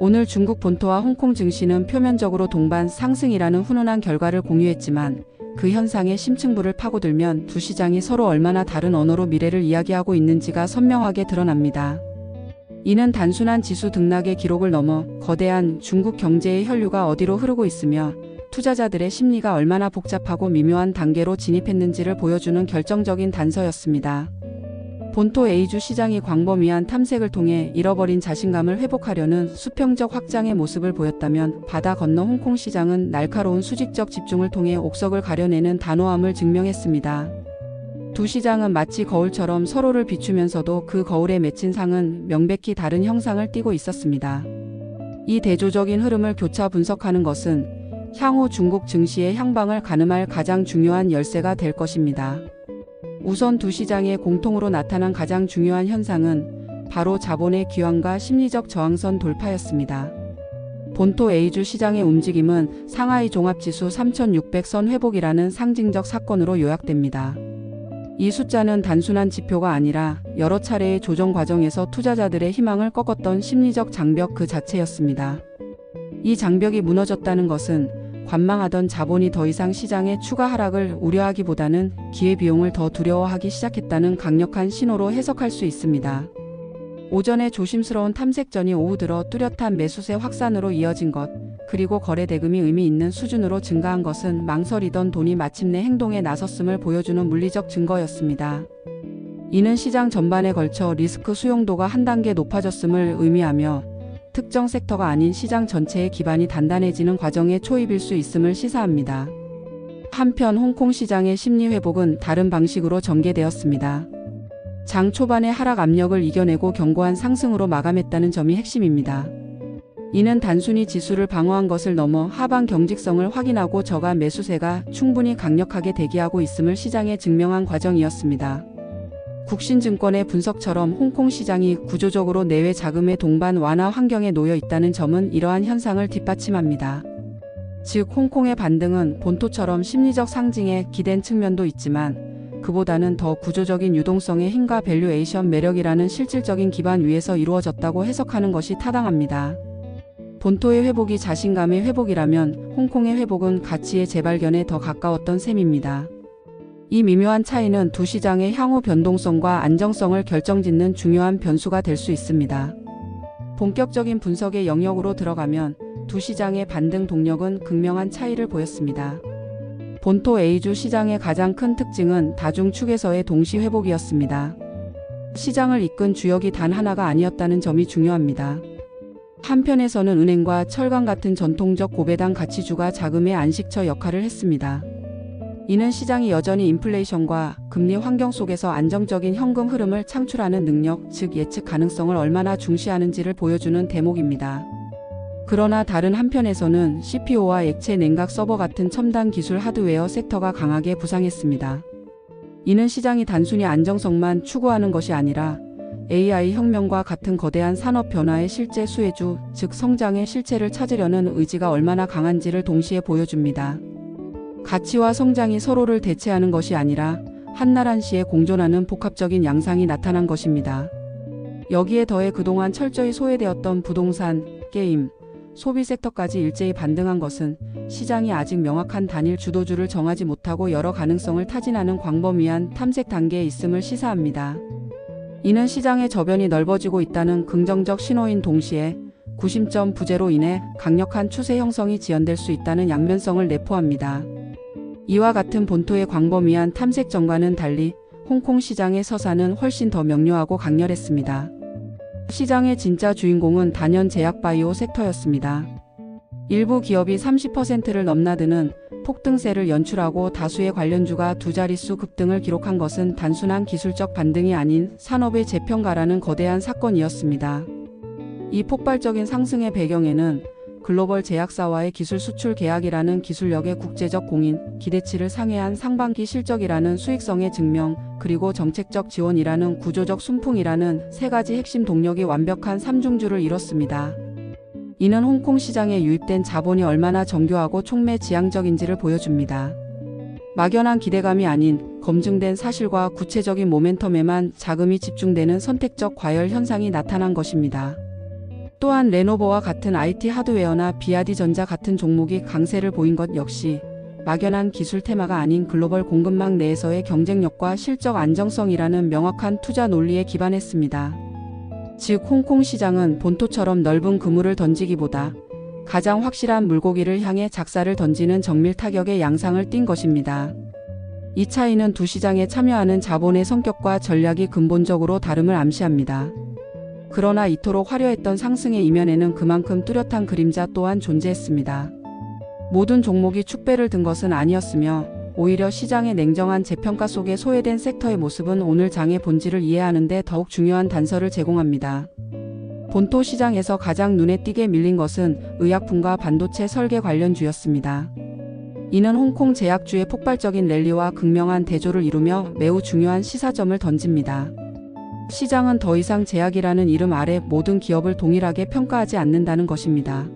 오늘 중국 본토와 홍콩 증시는 표면적으로 동반 상승이라는 훈훈한 결과를 공유했지만 그 현상의 심층부를 파고들면 두 시장이 서로 얼마나 다른 언어로 미래를 이야기하고 있는지가 선명하게 드러납니다. 이는 단순한 지수 등락의 기록을 넘어 거대한 중국 경제의 혈류가 어디로 흐르고 있으며 투자자들의 심리가 얼마나 복잡하고 미묘한 단계로 진입했는지를 보여주는 결정적인 단서였습니다. 본토 A주 시장이 광범위한 탐색을 통해 잃어버린 자신감을 회복하려는 수평적 확장의 모습을 보였다면 바다 건너 홍콩 시장은 날카로운 수직적 집중을 통해 옥석을 가려내는 단호함을 증명했습니다. 두 시장은 마치 거울처럼 서로를 비추면서도 그 거울에 맺힌 상은 명백히 다른 형상을 띠고 있었습니다. 이 대조적인 흐름을 교차 분석하는 것은 향후 중국 증시의 향방을 가늠할 가장 중요한 열쇠가 될 것입니다. 우선 두 시장의 공통으로 나타난 가장 중요한 현상은 바로 자본의 귀환과 심리적 저항선 돌파였습니다. 본토 A주 시장의 움직임은 상하이 종합지수 3600선 회복이라는 상징적 사건으로 요약됩니다. 이 숫자는 단순한 지표가 아니라 여러 차례의 조정 과정에서 투자자들의 희망을 꺾었던 심리적 장벽 그 자체였습니다. 이 장벽이 무너졌다는 것은 관망하던 자본이 더 이상 시장의 추가 하락을 우려하기보다는 기회비용을 더 두려워하기 시작했다는 강력한 신호로 해석할 수 있습니다. 오전에 조심스러운 탐색전이 오후 들어 뚜렷한 매수세 확산으로 이어진 것, 그리고 거래 대금이 의미 있는 수준으로 증가한 것은 망설이던 돈이 마침내 행동에 나섰음을 보여주는 물리적 증거였습니다. 이는 시장 전반에 걸쳐 리스크 수용도가 한 단계 높아졌음을 의미하며 특정 섹터가 아닌 시장 전체의 기반이 단단해지는 과정에 초입일 수 있음을 시사합니다. 한편 홍콩 시장의 심리 회복은 다른 방식으로 전개되었습니다. 장 초반의 하락 압력을 이겨내고 견고한 상승으로 마감했다는 점이 핵심입니다. 이는 단순히 지수를 방어한 것을 넘어 하방 경직성을 확인하고 저가 매수세가 충분히 강력하게 대기하고 있음을 시장에 증명한 과정이었습니다. 국신증권의 분석처럼 홍콩 시장이 구조적으로 내외 자금의 동반 완화 환경에 놓여 있다는 점은 이러한 현상을 뒷받침합니다. 즉 홍콩의 반등은 본토처럼 심리적 상징에 기댄 측면도 있지만 그보다는 더 구조적인 유동성의 힘과 밸류에이션 매력이라는 실질적인 기반 위에서 이루어졌다고 해석하는 것이 타당합니다. 본토의 회복이 자신감의 회복이라면 홍콩의 회복은 가치의 재발견에 더 가까웠던 셈입니다. 이 미묘한 차이는 두 시장의 향후 변동성과 안정성을 결정짓는 중요한 변수가 될 수 있습니다. 본격적인 분석의 영역으로 들어가면 두 시장의 반등 동력은 극명한 차이를 보였습니다. 본토 A주 시장의 가장 큰 특징은 다중축에서의 동시 회복이었습니다. 시장을 이끈 주역이 단 하나가 아니었다는 점이 중요합니다. 한편에서는 은행과 철강 같은 전통적 고배당 가치주가 자금의 안식처 역할을 했습니다. 이는 시장이 여전히 인플레이션과 금리 환경 속에서 안정적인 현금 흐름을 창출하는 능력, 즉 예측 가능성을 얼마나 중시하는지를 보여주는 대목입니다. 그러나 다른 한편에서는 CPO와 액체 냉각 서버 같은 첨단 기술 하드웨어 섹터가 강하게 부상했습니다. 이는 시장이 단순히 안정성만 추구하는 것이 아니라 AI 혁명과 같은 거대한 산업 변화의 실제 수혜주, 즉 성장의 실체를 찾으려는 의지가 얼마나 강한지를 동시에 보여줍니다. 가치와 성장이 서로를 대체하는 것이 아니라 한나란시에 공존하는 복합적인 양상이 나타난 것입니다. 여기에 더해 그동안 철저히 소외되었던 부동산, 게임, 소비 섹터까지 일제히 반등한 것은 시장이 아직 명확한 단일 주도주를 정하지 못하고 여러 가능성을 타진하는 광범위한 탐색 단계에 있음을 시사합니다. 이는 시장의 저변이 넓어지고 있다는 긍정적 신호인 동시에 구심점 부재로 인해 강력한 추세 형성이 지연될 수 있다는 양면성을 내포합니다. 이와 같은 본토의 광범위한 탐색전과는 달리 홍콩 시장의 서사는 훨씬 더 명료하고 강렬했습니다. 시장의 진짜 주인공은 단연 제약바이오 섹터였습니다. 일부 기업이 30%를 넘나드는 폭등세를 연출하고 다수의 관련주가 두 자릿수 급등을 기록한 것은 단순한 기술적 반등이 아닌 산업의 재평가라는 거대한 사건이었습니다. 이 폭발적인 상승의 배경에는 글로벌 제약사와의 기술 수출 계약이라는 기술력의 국제적 공인, 기대치를 상회한 상반기 실적이라는 수익성의 증명, 그리고 정책적 지원이라는 구조적 순풍이라는 세 가지 핵심 동력이 완벽한 삼중주를 이뤘습니다. 이는 홍콩 시장에 유입된 자본이 얼마나 정교하고 촉매지향적인지를 보여줍니다. 막연한 기대감이 아닌 검증된 사실과 구체적인 모멘텀에만 자금이 집중되는 선택적 과열 현상이 나타난 것입니다. 또한 레노버와 같은 IT 하드웨어나 비아디전자 같은 종목이 강세를 보인 것 역시 막연한 기술 테마가 아닌 글로벌 공급망 내에서의 경쟁력과 실적 안정성이라는 명확한 투자 논리에 기반했습니다. 즉 홍콩 시장은 본토처럼 넓은 그물을 던지기보다 가장 확실한 물고기를 향해 작사를 던지는 정밀 타격의 양상을 띈 것입니다. 이 차이는 두 시장에 참여하는 자본의 성격과 전략이 근본적으로 다름을 암시합니다. 그러나 이토록 화려했던 상승의 이면에는 그만큼 뚜렷한 그림자 또한 존재했습니다. 모든 종목이 축배를 든 것은 아니었으며 오히려 시장의 냉정한 재평가 속에 소외된 섹터의 모습은 오늘 장의 본질을 이해하는 데 더욱 중요한 단서를 제공합니다. 본토 시장에서 가장 눈에 띄게 밀린 것은 의약품과 반도체 설계 관련주였습니다. 이는 홍콩 제약주의 폭발적인 랠리와 극명한 대조를 이루며 매우 중요한 시사점을 던집니다. 시장은 더 이상 제약이라는 이름 아래 모든 기업을 동일하게 평가하지 않는다는 것입니다.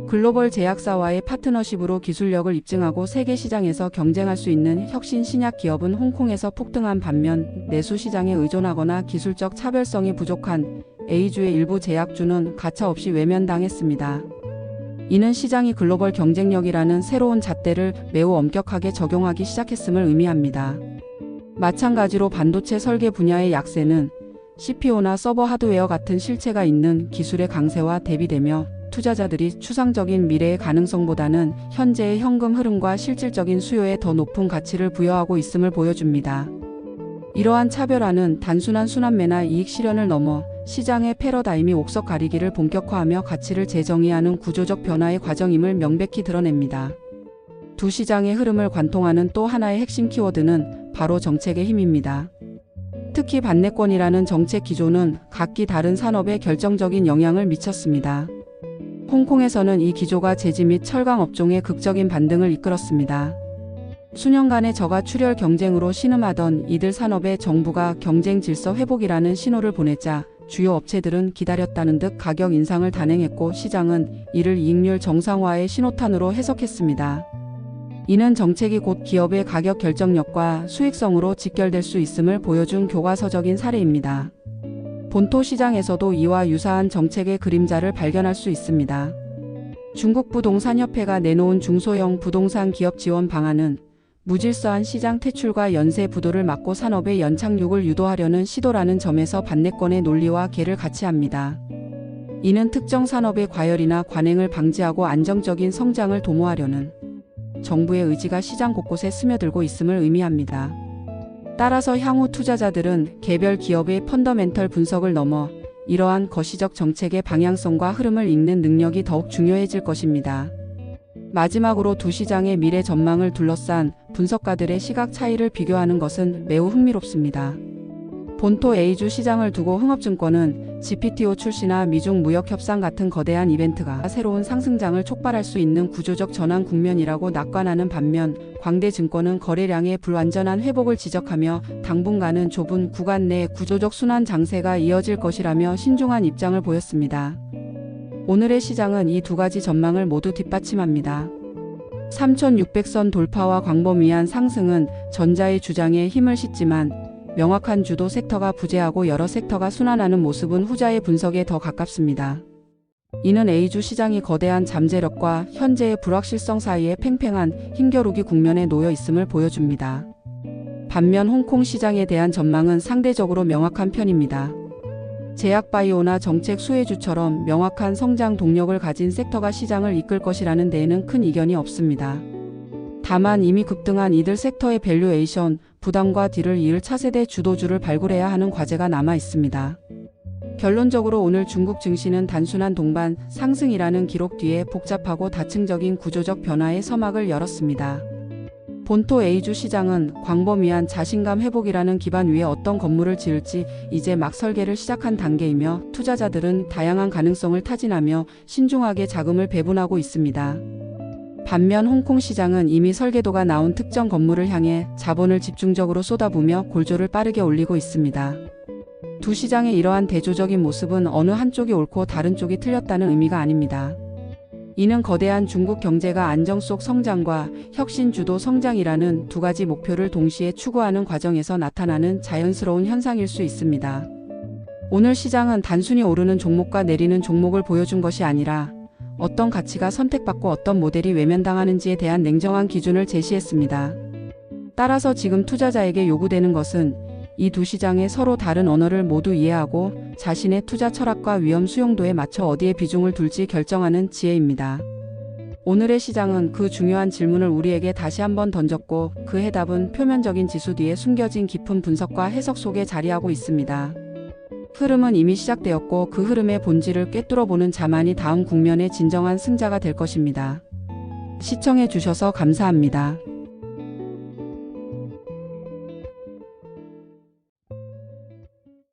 글로벌 제약사와의 파트너십으로 기술력을 입증하고 세계 시장에서 경쟁할 수 있는 혁신 신약 기업은 홍콩에서 폭등한 반면 내수 시장에 의존하거나 기술적 차별성이 부족한 A주의 일부 제약주는 가차없이 외면당했습니다. 이는 시장이 글로벌 경쟁력이라는 새로운 잣대를 매우 엄격하게 적용하기 시작했음을 의미합니다. 마찬가지로 반도체 설계 분야의 약세는 CPO나 서버 하드웨어 같은 실체가 있는 기술의 강세와 대비되며 투자자들이 추상적인 미래의 가능성보다는 현재의 현금 흐름과 실질적인 수요에 더 높은 가치를 부여하고 있음을 보여줍니다. 이러한 차별화는 단순한 순환매나 이익 실현을 넘어 시장의 패러다임이 옥석 가리기를 본격화하며 가치를 재정의하는 구조적 변화의 과정임을 명백히 드러냅니다. 두 시장의 흐름을 관통하는 또 하나의 핵심 키워드는 바로 정책의 힘입니다. 특히 반내권이라는 정책 기조는 각기 다른 산업에 결정적인 영향을 미쳤습니다. 홍콩에서는 이 기조가 제지 및 철강 업종의 극적인 반등을 이끌었습니다. 수년간의 저가 출혈 경쟁으로 신음하던 이들 산업에 정부가 경쟁 질서 회복이라는 신호를 보내자 주요 업체들은 기다렸다는 듯 가격 인상을 단행했고 시장은 이를 이익률 정상화의 신호탄으로 해석했습니다. 이는 정책이 곧 기업의 가격 결정력과 수익성으로 직결될 수 있음을 보여준 교과서적인 사례입니다. 본토 시장에서도 이와 유사한 정책의 그림자를 발견할 수 있습니다. 중국 부동산협회가 내놓은 중소형 부동산 기업 지원 방안은 무질서한 시장 퇴출과 연쇄 부도를 막고 산업의 연착륙을 유도하려는 시도라는 점에서 반내권의 논리와 궤를 같이 합니다. 이는 특정 산업의 과열이나 관행을 방지하고 안정적인 성장을 도모하려는 정부의 의지가 시장 곳곳에 스며들고 있음을 의미합니다. 따라서 향후 투자자들은 개별 기업의 펀더멘털 분석을 넘어 이러한 거시적 정책의 방향성과 흐름을 읽는 능력이 더욱 중요해질 것입니다. 마지막으로 두 시장의 미래 전망을 둘러싼 분석가들의 시각 차이를 비교하는 것은 매우 흥미롭습니다. 본토 A주 시장을 두고 흥업증권은 GPTO 출시나 미중 무역 협상 같은 거대한 이벤트가 새로운 상승장을 촉발할 수 있는 구조적 전환 국면이라고 낙관하는 반면 광대증권은 거래량의 불완전한 회복을 지적하며 당분간은 좁은 구간 내 구조적 순환 장세가 이어질 것이라며 신중한 입장을 보였습니다. 오늘의 시장은 이 두 가지 전망을 모두 뒷받침합니다. 3600선 돌파와 광범위한 상승은 전자의 주장에 힘을 싣지만 명확한 주도 섹터가 부재하고 여러 섹터가 순환하는 모습은 후자의 분석에 더 가깝습니다. 이는 A주 시장이 거대한 잠재력과 현재의 불확실성 사이에 팽팽한 힘겨루기 국면에 놓여 있음을 보여줍니다. 반면 홍콩 시장에 대한 전망은 상대적으로 명확한 편입니다. 제약바이오나 정책 수혜주처럼 명확한 성장 동력을 가진 섹터가 시장을 이끌 것이라는 데에는 큰 이견이 없습니다. 다만 이미 급등한 이들 섹터의 밸류에이션, 부담과 딜을 이을 차세대 주도주를 발굴해야 하는 과제가 남아 있습니다. 결론적으로 오늘 중국 증시는 단순한 동반 상승이라는 기록 뒤에 복잡하고 다층적인 구조적 변화의 서막을 열었습니다. 본토 A주 시장은 광범위한 자신감 회복이라는 기반 위에 어떤 건물을 지을지 이제 막 설계를 시작한 단계이며 투자자들은 다양한 가능성을 타진하며 신중하게 자금을 배분하고 있습니다. 반면 홍콩 시장은 이미 설계도가 나온 특정 건물을 향해 자본을 집중적으로 쏟아부으며 골조를 빠르게 올리고 있습니다. 두 시장의 이러한 대조적인 모습은 어느 한쪽이 옳고 다른 쪽이 틀렸다는 의미가 아닙니다. 이는 거대한 중국 경제가 안정 속 성장과 혁신 주도 성장이라는 두 가지 목표를 동시에 추구하는 과정에서 나타나는 자연스러운 현상일 수 있습니다. 오늘 시장은 단순히 오르는 종목과 내리는 종목을 보여준 것이 아니라 어떤 가치가 선택받고 어떤 모델이 외면당하는지에 대한 냉정한 기준을 제시했습니다. 따라서 지금 투자자에게 요구되는 것은 이 두 시장의 서로 다른 언어를 모두 이해하고 자신의 투자 철학과 위험 수용도에 맞춰 어디에 비중을 둘지 결정하는 지혜입니다. 오늘의 시장은 그 중요한 질문을 우리에게 다시 한번 던졌고 그 해답은 표면적인 지수 뒤에 숨겨진 깊은 분석과 해석 속에 자리하고 있습니다. 흐름은 이미 시작되었고 그 흐름의 본질을 꿰뚫어보는 자만이 다음 국면의 진정한 승자가 될 것입니다. 시청해 주셔서 감사합니다.